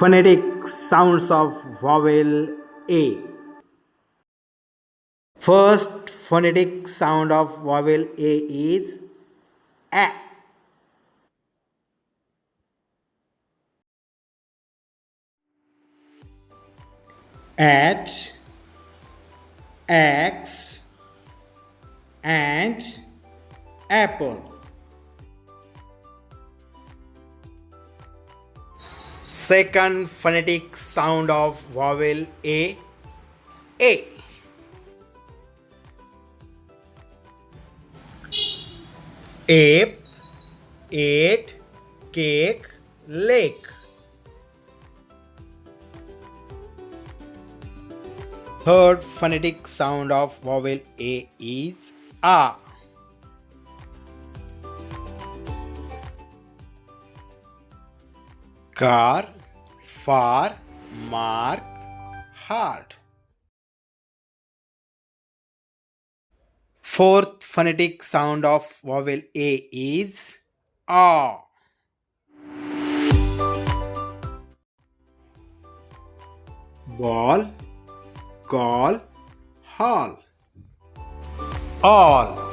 Phonetic sounds of vowel A. First phonetic sound of vowel A is A. At, X, and apple. Second phonetic sound of vowel A. A. Ape, ate, cake, lake. Third phonetic sound of vowel A is A. Car, far, mark, heart. Fourth phonetic sound of vowel A is A. Ball, call, hall. All.